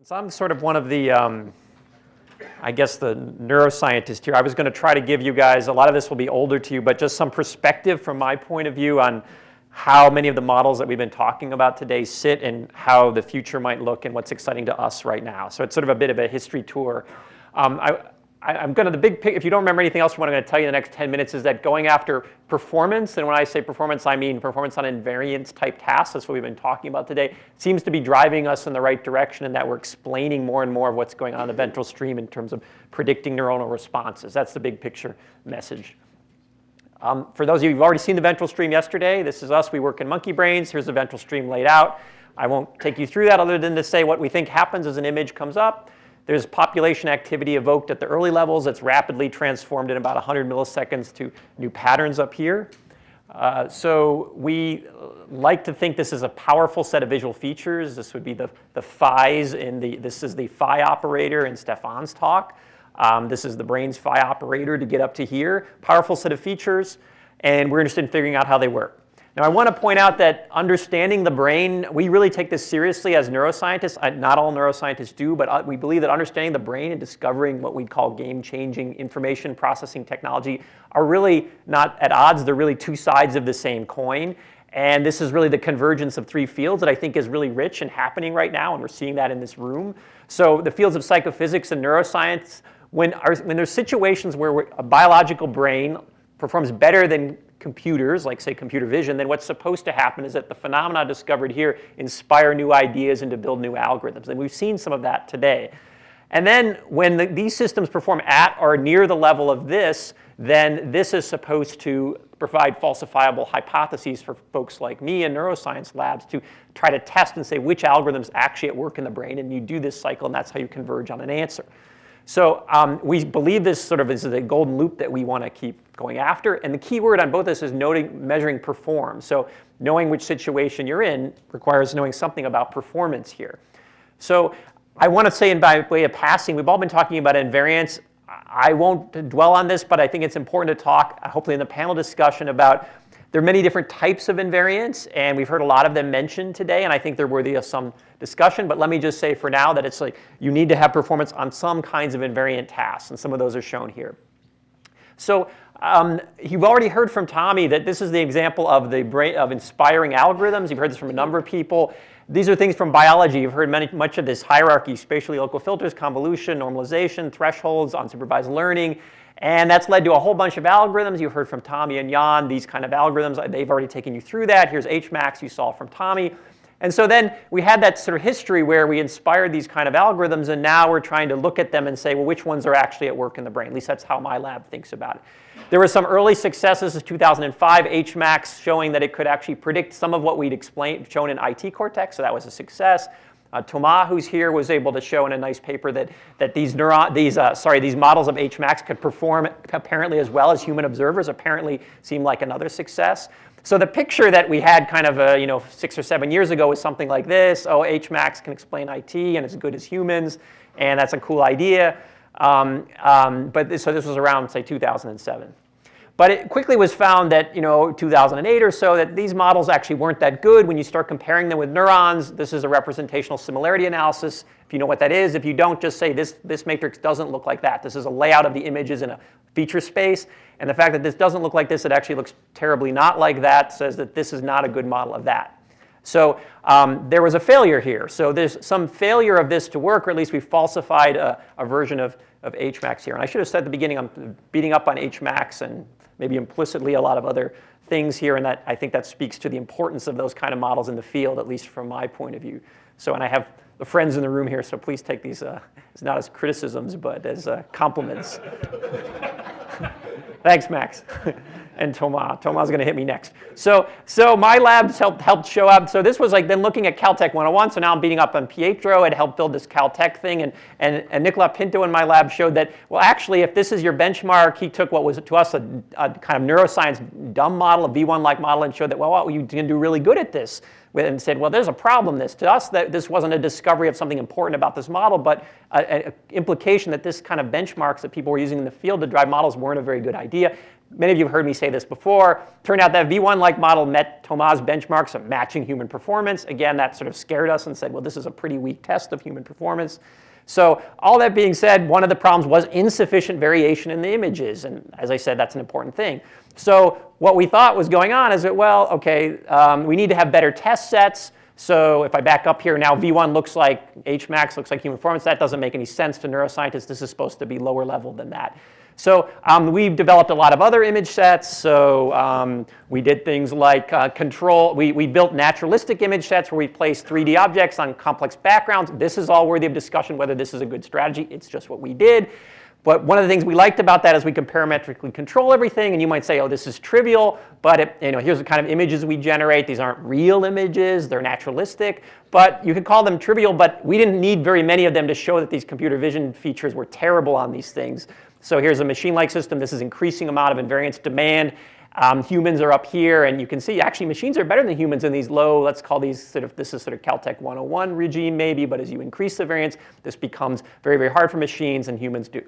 So I'm sort of one of the, I guess, the neuroscientist here. I was going to try to give you guys, a lot of this will be older to you, but just some perspective from my point of view on how many of the models that we've been talking about today sit and how the future might look and what's exciting to us right now. So it's sort of a bit of a history tour. I'm going to, the big picture, if you don't remember anything else, what I'm going to tell you in the next 10 minutes is that going after performance, and when I say performance, I mean performance on invariance type tasks, that's what we've been talking about today, seems to be driving us in the right direction, and that we're explaining more and more of what's going on in the ventral stream in terms of predicting neuronal responses. That's the big picture message. For those of you who've already seen the ventral stream yesterday, this is us, we work in monkey brains. Here's the ventral stream laid out. I won't take you through that other than to say what we think happens as an image comes up. There's population activity evoked at the early levels that's rapidly transformed in about 100 milliseconds to new patterns up here. So we like to think this is a powerful set of visual features. This would be the phis in the, this is the phi operator in Stefan's talk. This is the brain's phi operator to get up to here. Powerful set of features, and we're interested in figuring out how they work. Now, I want to point out that understanding the brain, we really take this seriously as neuroscientists. Not all neuroscientists do, but we believe that understanding the brain and discovering what we'd call game-changing information processing technology are really not at odds. They're really two sides of the same coin. And this is really the convergence of three fields that I think is really rich and happening right now, and we're seeing that in this room. So the fields of psychophysics and neuroscience, when there's situations where a biological brain performs better than computers, like say computer vision, then what's supposed to happen is that the phenomena discovered here inspire new ideas and to build new algorithms. And we've seen some of that today. And then when these systems perform at or near the level of this, then this is supposed to provide falsifiable hypotheses for folks like me in neuroscience labs to try to test and say which algorithms actually at work in the brain. And you do this cycle, and that's how you converge on an answer. So we believe this sort of is a golden loop that we want to keep going after. And the key word on both this is measuring perform. So knowing which situation you're in requires knowing something about performance here. So I want to say, in by way of passing, we've all been talking about invariance. I won't dwell on this, but I think it's important to talk, hopefully in the panel discussion, about there are many different types of invariance, and we've heard a lot of them mentioned today, and I think they're worthy of some discussion. But let me just say for now that it's like you need to have performance on some kinds of invariant tasks, and some of those are shown here. So you've already heard from Tommy that this is the example of the brain of inspiring algorithms. You've heard this from a number of people. These are things from biology. You've heard much of this hierarchy: spatially local filters, convolution, normalization, thresholds, unsupervised learning. And that's led to a whole bunch of algorithms. You've heard from Tommy and Jan these kind of algorithms. They've already taken you through that. Here's HMax you saw from Tommy. And so then we had that sort of history where we inspired these kind of algorithms, and now we're trying to look at them and say, well, which ones are actually at work in the brain? At least that's how my lab thinks about it. There were some early successes in 2005, HMax, showing that it could actually predict some of what we'd shown in IT cortex, so that was a success. Thomas, who's here, was able to show in a nice paper that these models of HMax could perform apparently as well as human observers. Apparently seemed like another success. So the picture that we had kind of 6 or 7 years ago was something like this. Oh, HMax can explain IT and it's as good as humans, and that's a cool idea. So this was around, say, 2007. But it quickly was found that, 2008 or so, that these models actually weren't that good. When you start comparing them with neurons, this is a representational similarity analysis. If you know what that is, if you don't, just say this matrix doesn't look like that. This is a layout of the images in a feature space. And the fact that this doesn't look like this, it actually looks terribly not like that, says that this is not a good model of that. So there was a failure here. So there's some failure of this to work, or at least we falsified a version of HMax here. And I should have said at the beginning, I'm beating up on HMax and maybe implicitly a lot of other things here, and that I think that speaks to the importance of those kind of models in the field, at least from my point of view. So, and I have the friends in the room here, so please take these not as criticisms, but as compliments. Thanks, Max. And Thomas going to hit me next. So my labs helped show up. So this was like then looking at Caltech 101. So now I'm beating up on Pietro. It helped build this Caltech thing. And Nicola Pinto in my lab showed that, well, actually, if this is your benchmark, he took what was to us a kind of neuroscience dumb model, a V1-like model, and showed that, well, you can do really good at this. And said, well, there's a problem. To us, that this wasn't a discovery of something important about this model, but an implication that this kind of benchmarks that people were using in the field to drive models weren't a very good idea. Many of you have heard me say this before. Turned out that V1-like model met Thomas' benchmarks of matching human performance. Again, that sort of scared us and said, well, this is a pretty weak test of human performance. So all that being said, one of the problems was insufficient variation in the images. And as I said, that's an important thing. So what we thought was going on is that, well, okay, we need to have better test sets. So if I back up here now, V1 looks like Hmax, looks like human performance. That doesn't make any sense to neuroscientists. This is supposed to be lower level than that. So we've developed a lot of other image sets. So we did things like we built naturalistic image sets where we place 3D objects on complex backgrounds. This is all worthy of discussion whether this is a good strategy. It's just what we did. But one of the things we liked about that is we can parametrically control everything. And you might say, oh, this is trivial. But here's the kind of images we generate. These aren't real images. They're naturalistic. But you could call them trivial. But we didn't need very many of them to show that these computer vision features were terrible on these things. So here's a machine-like system. This is increasing amount of invariance demand. Humans are up here. And you can see, actually, machines are better than humans in these low, let's call these this is sort of Caltech 101 regime maybe. But as you increase the variance, this becomes very, very hard for machines. And humans do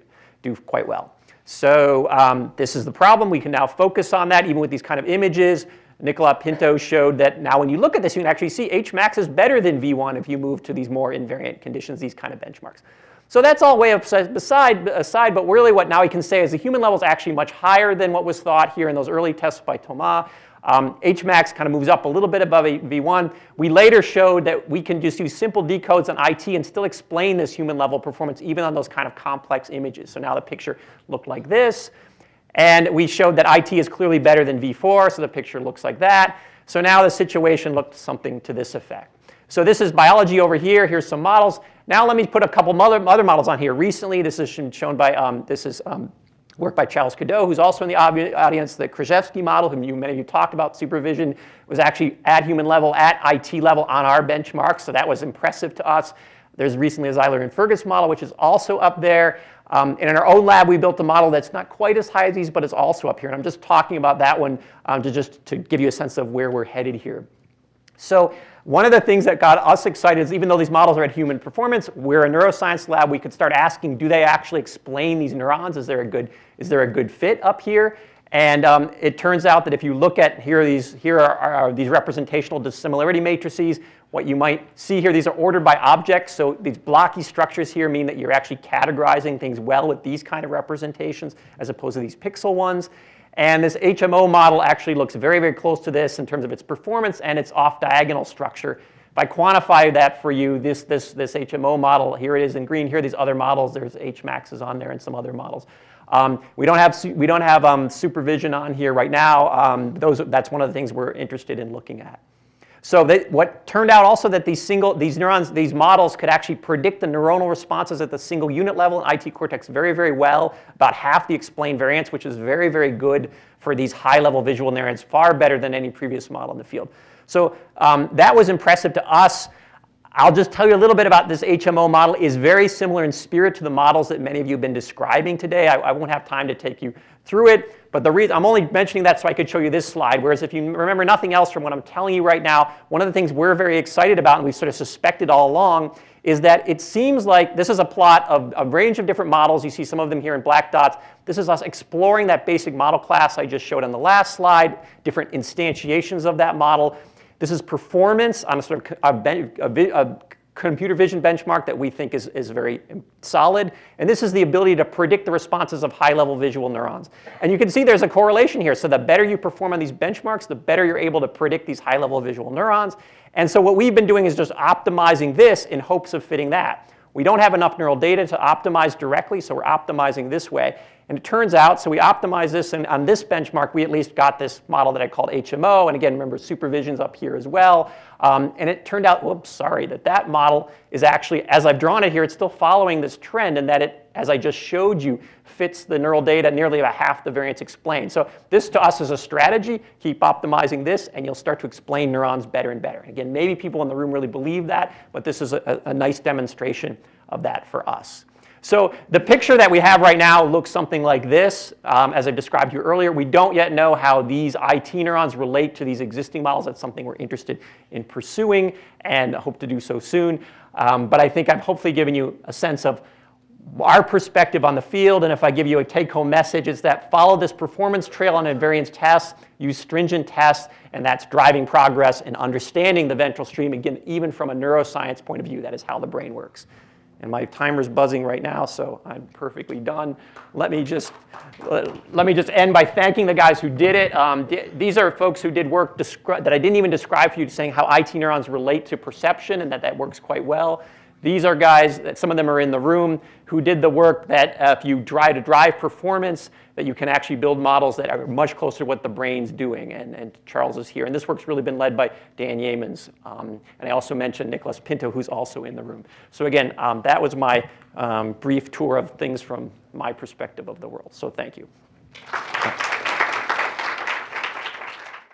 quite well. So this is the problem. We can now focus on that even with these kind of images. Nicola Pinto showed that now when you look at this, you can actually see Hmax is better than V1 if you move to these more invariant conditions, these kind of benchmarks. So that's all way aside, but really what now we can say is the human level is actually much higher than what was thought here in those early tests by Thomas. Hmax kind of moves up a little bit above V1. We later showed that we can just use simple decodes on IT and still explain this human level performance even on those kind of complex images. So now the picture looked like this. And we showed that IT is clearly better than V4, so the picture looks like that. So now the situation looked something to this effect. So this is biology over here. Here's some models. Now let me put a couple other models on here. Recently, this is shown by, work by Charles Cadeau, who's also in the audience. The Krzyzewski model, whom many of you talked about, supervision, was actually at human level, at IT level on our benchmark. So that was impressive to us. There's recently a Zeiler and Fergus model, which is also up there. And in our own lab, we built a model that's not quite as high as these, but it's also up here. And I'm just talking about that one to give you a sense of where we're headed here. So one of the things that got us excited is even though these models are at human performance, we're a neuroscience lab, we could start asking, do they actually explain these neurons? Is there a good fit up here? And it turns out that if you look at here are these representational dissimilarity matrices. What you might see here, these are ordered by objects. So these blocky structures here mean that you're actually categorizing things well with these kind of representations as opposed to these pixel ones. And this HMO model actually looks very, very close to this in terms of its performance and its off-diagonal structure. If I quantify that for you, this HMO model, here it is in green. Here are these other models. There's Hmaxes on there and some other models. We don't have supervision on here right now. That's one of the things we're interested in looking at. So what turned out also that these models could actually predict the neuronal responses at the single unit level in IT cortex very, very well, about half the explained variance, which is very, very good for these high-level visual neurons, far better than any previous model in the field. So that was impressive to us. I'll just tell you a little bit about this HMO model. It is very similar in spirit to the models that many of you have been describing today. I won't have time to take you through it, but the reason I'm only mentioning that so I could show you this slide, whereas if you remember nothing else from what I'm telling you right now, one of the things we're very excited about and we sort of suspected all along is that it seems like this is a plot of a range of different models. You see some of them here in black dots. This is us exploring that basic model class I just showed on the last slide, different instantiations of that model. This is performance on a sort of a computer vision benchmark that we think is very solid. And this is the ability to predict the responses of high-level visual neurons. And you can see there's a correlation here. So the better you perform on these benchmarks, the better you're able to predict these high-level visual neurons. And so what we've been doing is just optimizing this in hopes of fitting that. We don't have enough neural data to optimize directly, so we're optimizing this way. And it turns out, so we optimize this, and on this benchmark, we at least got this model that I called HMO. And again, remember, supervision's up here as well. And it turned out, that model is actually, as I've drawn it here, it's still following this trend, and that it, as I just showed you, fits the neural data nearly about half the variance explained. So this to us is a strategy. Keep optimizing this, and you'll start to explain neurons better and better. Again, maybe people in the room really believe that, but this is a nice demonstration of that for us. So the picture that we have right now looks something like this. As I described to you earlier, we don't yet know how these IT neurons relate to these existing models. That's something we're interested in pursuing and hope to do so soon. But I think I've hopefully given you a sense of our perspective on the field, and if I give you a take-home message, is that follow this performance trail on invariance tests, use stringent tests, and that's driving progress and understanding the ventral stream, again, even from a neuroscience point of view. That is how the brain works. And my timer's buzzing right now, so I'm perfectly done. Let me just end by thanking the guys who did it. These are folks who did work that I didn't even describe for you, saying how IT neurons relate to perception and that works quite well. These are guys, that some of them are in the room, who did the work that if you try to drive performance, that you can actually build models that are much closer to what the brain's doing. And Charles is here. And this work's really been led by Dan Yeamans. And I also mentioned Nicholas Pinto, who's also in the room. So again, that was my brief tour of things from my perspective of the world. So thank you.